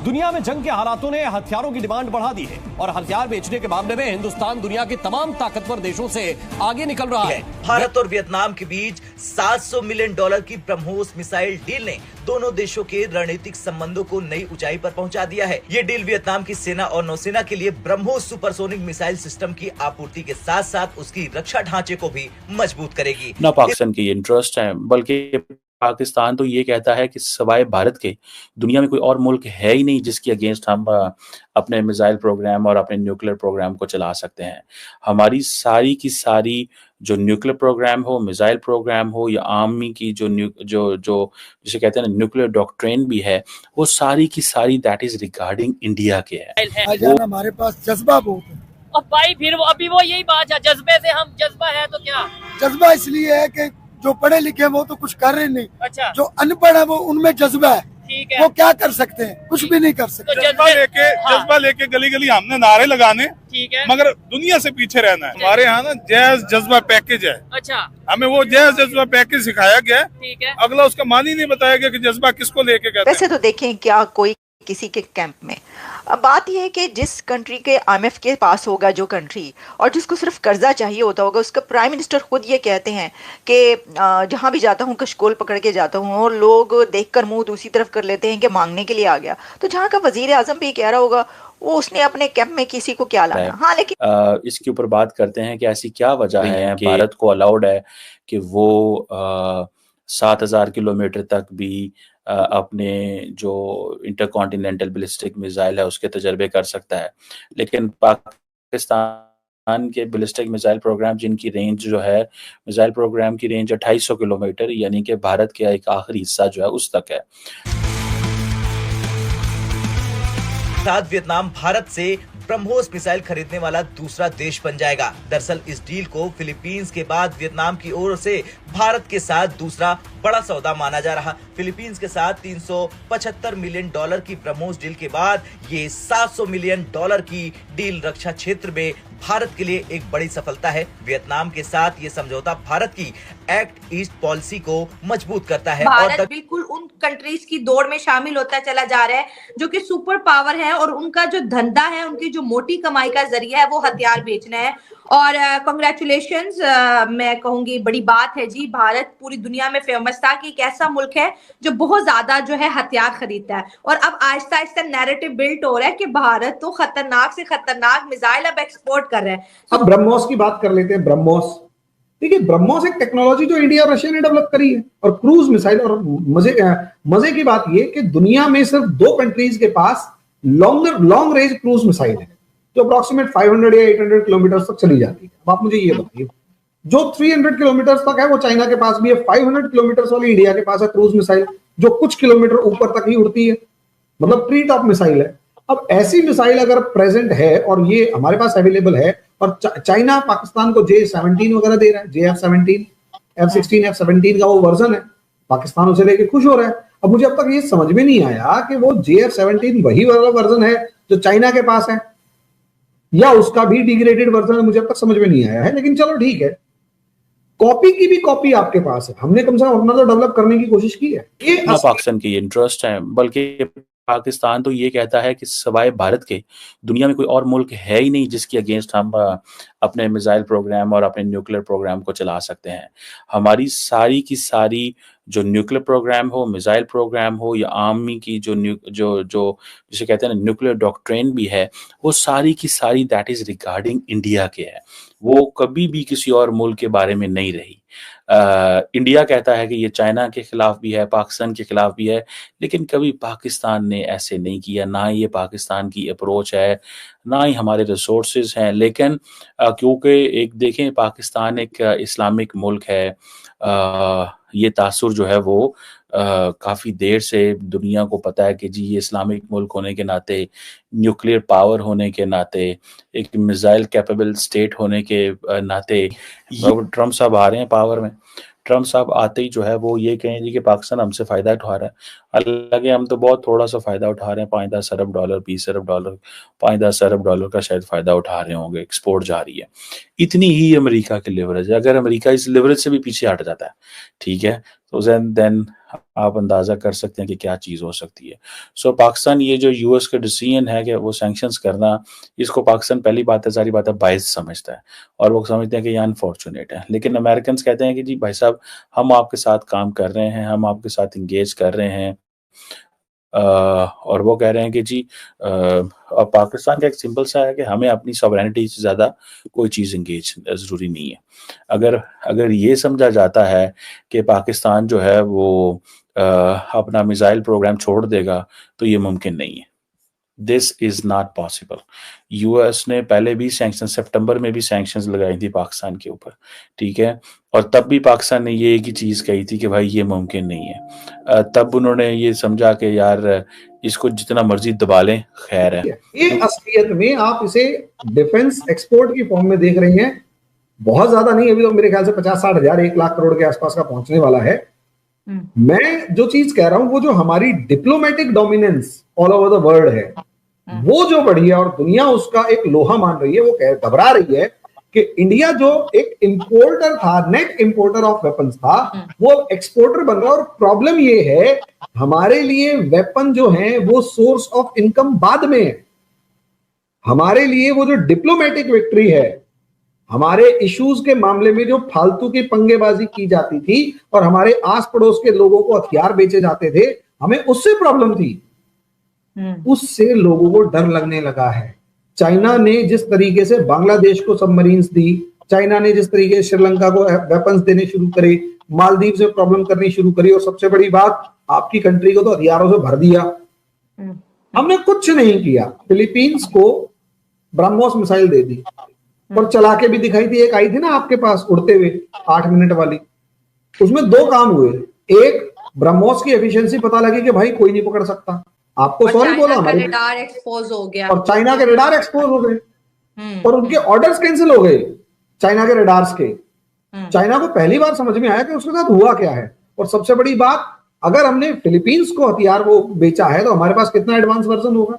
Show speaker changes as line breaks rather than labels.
दुनिया में जंग के हालातों ने हथियारों की डिमांड बढ़ा दी है और हथियार बेचने के मामले में हिंदुस्तान दुनिया के तमाम ताकतवर देशों से आगे निकल रहा है।
भारत और वियतनाम के बीच $700 मिलियन की ब्रह्मोस मिसाइल डील ने दोनों देशों के रणनीतिक संबंधों को नई ऊंचाई पर पहुंचा दिया है। ये डील वियतनाम की सेना और नौसेना के लिए ब्रह्मोस सुपरसोनिक मिसाइल सिस्टम की आपूर्ति के साथ साथ उसकी रक्षा ढांचे को भी मजबूत करेगी।
न पाकिस्तान की इंटरेस्ट है, बल्कि पाकिस्तान तो ये कहता है कि सवाए भारत के दुनिया में कोई और मुल्क है ही नहीं जिसके अगेंस्ट हम अपने मिसाइल प्रोग्राम और अपने न्यूक्लियर प्रोग्राम को चला सकते हैं। हमारी सारी की सारी जो न्यूक्लियर प्रोग्राम हो, मिसाइल प्रोग्राम हो या आर्मी की जो जिसे कहते हैं न्यूक्लियर डॉक्ट्रिन भी है, वो सारी की सारी दैट इज रिगार्डिंग इंडिया के है।
हमारे पास जज्बा बहुत है।
अब भाई फिर अभी वो यही बात है, जज्बे से हम जज्बा है तो क्या
जज्बा इसलिए है कि जो पढ़े लिखे हैं वो तो कुछ कर रहे नहीं।
अच्छा, जो
अनपढ़ है वो उनमें जज्बा है।
ठीक है,
वो क्या कर सकते हैं? कुछ भी नहीं कर सकते।
तो
जज्बा लेके गली गली हमने नारे लगाने,
ठीक है,
मगर दुनिया से पीछे रहना है। हमारे यहाँ ना जैज जज्बा पैकेज है।
अच्छा,
हमें वो जैज जज्बा पैकेज सिखाया गया,
ठीक है,
अगला उसका मान ही नहीं बताया गया कि जज्बा किसको लेके कहते हैं।
वैसे तो देखें क्या कोई किसी के कैंप में, अब बात यह है कि जिस कंट्री के IMF के पास होगा जो कंट्री और जिसको सिर्फ कर्जा चाहिए होता होगा, उसका प्राइम मिनिस्टर खुद ये कहते हैं कि जहाँ भी जाता हूँ कशकोल पकड़ के जाता हूँ और लोग देखकर मुंह दूसरी तरफ कर लेते हैं कि मांगने के लिए आ गया। तो जहाँ का वजीर आजम भी कह रहा होगा वो उसने अपने कैंप में किसी को क्या लाना। हाँ, लेकिन
इसके ऊपर बात करते हैं कि ऐसी क्या वजह है कि भारत को अलाउड है कि वो 7,000 किलोमीटर तक भी अपने जो इंटरकॉन्टिनेंटल बैलिस्टिक मिसाइल है उसके तजर्बे कर सकता है, लेकिन पाकिस्तान के बैलिस्टिक मिसाइल प्रोग्राम जिनकी रेंज जो है मिसाइल प्रोग्राम की रेंज 250 किलोमीटर यानी कि भारत के एक आखिरी हिस्सा जो है उस तक है।
साथ वियतनाम भारत से ब्रह्मोस मिसाइल खरीदने वाला दूसरा देश बन जाएगा। दरअसल इस डील को फिलीपींस के बाद वियतनाम की ओर से भारत के साथ दूसरा बड़ा सौदा माना जा रहा। फिलीपींस के साथ $375 मिलियन की ब्रह्मोस डील के बाद ये $700 मिलियन की डील रक्षा क्षेत्र में भारत के लिए एक बड़ी सफलता है। वियतनाम के साथ ये समझौता भारत की एक्ट ईस्ट पॉलिसी को मजबूत करता है।
भारत बिल्कुल उन कंट्रीज की दौड़ में शामिल होता चला जा रहा है जो कि सुपर पावर है और उनका जो धंधा है, उनकी जो मोटी कमाई का जरिया है वो हथियार बेचना है। और कांग्रेचुलेशंस, मैं कहूंगी बड़ी बात है जी। भारत पूरी दुनिया में फेमस था कि एक ऐसा मुल्क है जो बहुत ज्यादा जो है हथियार खरीदता है और अब आहिस्ता आहिस्ता नैरेटिव बिल्ट हो रहा है कि भारत तो खतरनाक से खतरनाक मिसाइल अब एक्सपोर्ट कर रहा है।
अब ब्रह्मोस की बात कर लेते हैं। ब्रह्मोस, देखिए ब्रह्मोस एक टेक्नोलॉजी जो इंडिया और रशिया ने डेवलप करी है और क्रूज मिसाइल। और मजे की बात ये कि दुनिया में सिर्फ 2 कंट्रीज के पास लॉन्ग रेंज क्रूज मिसाइल है जो अप्रोक्सीमेट 500 या 800 किलोमीटर तक चली जाती है। अब आप मुझे ये बताइए, जो 300 किलोमीटर तक है वो चाइना के पास भी है, 500 किलोमीटर वाली इंडिया के पास है क्रूज मिसाइल जो कुछ किलोमीटर ऊपर तक ही उड़ती है, मतलब ट्री टॉप मिसाइल है। अब ऐसी मिसाइल अगर प्रेजेंट है और ये हमारे पास अवेलेबल है और चाइना पाकिस्तान को J-17 वगैरह दे रहा है, JF-17, F-16, F-17 का वो वर्जन है, पाकिस्तान उसे लेके खुश हो रहा है। अब मुझे अब तक ये समझ में नहीं आया कि वो JF-17 वही वाला वर्जन है जो चाइना के पास है या उसका भी डिग्रेडेड वर्जन है, मुझे अब तक समझ में नहीं आया है। लेकिन चलो ठीक है, कॉपी की भी कॉपी आपके पास है, हमने कम से कम अपना तो डेवलप करने की कोशिश की है। ये
पाकिस्तान की इंटरेस्ट है, बल्कि पाकिस्तान तो ये कहता है कि सवाए भारत के दुनिया में कोई और मुल्क है ही नहीं जिसके अगेंस्ट हम अपने मिसाइल प्रोग्राम और अपने न्यूक्लियर प्रोग्राम को चला सकते हैं। हमारी सारी की सारी जो न्यूक्लियर प्रोग्राम हो, मिसाइल प्रोग्राम हो या आर्मी की जो जिसे कहते हैं न्यूक्लियर डॉक्ट्रिन भी है, वो सारी की सारी दैट इज रिगार्डिंग इंडिया के है। वो कभी भी किसी और मुल्क के बारे में नहीं रही। इंडिया कहता है कि ये चाइना के खिलाफ भी है, पाकिस्तान के खिलाफ भी है, लेकिन कभी पाकिस्तान ने ऐसे नहीं किया, ना ही ये पाकिस्तान की अप्रोच है, ना ही हमारे रिसोर्सेज हैं। लेकिन क्योंकि एक देखें पाकिस्तान एक इस्लामिक मुल्क है, ये तासुर जो है वो काफ़ी देर से दुनिया को पता है कि जी ये इस्लामिक मुल्क होने के नाते, न्यूक्लियर पावर होने के नाते, एक मिसाइल कैपेबल स्टेट होने के नाते ट्रम्प साहब आ रहे हैं पावर में। ट्रम्प साहब आते ही जो है वो ये कहें जी कि पाकिस्तान हमसे फ़ायदा उठा रहा है। हालांकि हम तो बहुत थोड़ा सा फ़ायदा उठा रहे हैं, 5-10 अरब डॉलर, 20 अरब डॉलर, 5-10 अरब डॉलर का शायद फ़ायदा उठा रहे होंगे, एक्सपोर्ट जा रही है। इतनी ही अमेरिका की लिवरेज है। अगर अमेरिका इस लिवरेज से भी पीछे हट जाता है, ठीक है, तो देन आप अंदाजा कर सकते हैं कि क्या चीज़ हो सकती है। सो पाकिस्तान ये जो यूएस का डिसीजन है कि वो सैंक्शंस करना, इसको पाकिस्तान पहली बात है, सारी बात है, बायस समझता है और वो समझते हैं कि ये अनफॉर्चुनेट है। लेकिन अमेरिकन कहते हैं कि जी भाई साहब, हम आपके साथ काम कर रहे हैं, हम आपके साथ इंगेज कर रहे हैं, और वो कह रहे हैं कि जी अब पाकिस्तान का एक सिंपल सा है कि हमें अपनी सॉवरेनिटी से ज़्यादा कोई चीज़ इंगेज ज़रूरी नहीं है। अगर ये समझा जाता है कि पाकिस्तान जो है वो अपना मिसाइल प्रोग्राम छोड़ देगा, तो ये मुमकिन नहीं है। This is not possible. US ने पहले भी सैंक्शन, सितंबर में भी सैंक्शंस लगाई थी पाकिस्तान के ऊपर, ठीक है, और तब भी पाकिस्तान ने ये एक ही चीज़ कही थी कि भाई ये मुमकिन नहीं है। तब उन्होंने ये समझा कि यार इसको जितना मर्जी दबा लें, खैर है।
ये असलियत में आप इसे डिफेंस एक्सपोर्ट की फॉर्म में देख रही हैं, बहुत ज्यादा नहीं, अभी तो मेरे ख्याल से 50-60 हजार 1 लाख करोड़ के आसपास का पहुंचने वाला है। मैं जो चीज कह रहा हूं वो जो हमारी diplomatic dominance all over the world है, वो जो बढ़ी है और दुनिया उसका एक लोहा मान रही है, वो घबरा रही है कि इंडिया जो एक इंपोर्टर था, नेट इंपोर्टर ऑफ वेपन्स था, वो अब एक्सपोर्टर बन रहा है। और प्रॉब्लम ये है, हमारे लिए वेपन जो है वो सोर्स ऑफ इनकम बाद में है। हमारे लिए वो जो डिप्लोमेटिक विक्ट्री है, हमारे इश्यूज के मामले में जो फालतू की पंगेबाजी की जाती थी और हमारे आस पड़ोस के लोगों को हथियार बेचे जाते थे, हमें उससे प्रॉब्लम थी। उससे लोगों को डर लगने लगा है। चाइना ने जिस तरीके से बांग्लादेश को सबमरीन्स दी, चाइना ने जिस तरीके से श्रीलंका को वेपन्स देने शुरू करे, मालदीव से प्रॉब्लम करनी शुरू करी, और सबसे बड़ी बात, आपकी कंट्री को तो हथियारों से भर दिया। हमने कुछ नहीं किया, फिलीपींस को ब्रह्मोस मिसाइल दे दी और चला के भी दिखाई थी। एक आई थी ना आपके पास उड़ते हुए 8 मिनट वाली, उसमें 2 काम हुए। एक, ब्रह्मोस की एफिशिएंसी पता लगी कि भाई कोई नहीं पकड़ सकता, आपको सॉरी बोला, हमारे
रडार एक्सपोज हो गया
और चाइना के रडार एक्सपोज हो गए और उनके ऑर्डर्स कैंसिल हो गए चाइना के रडार्स के। चाइना को पहली बार समझ में आया कि उसके साथ हुआ क्या है। और सबसे बड़ी बात, अगर हमने फिलीपींस को हथियार वो बेचा है तो हमारे पास कितना एडवांस वर्जन होगा।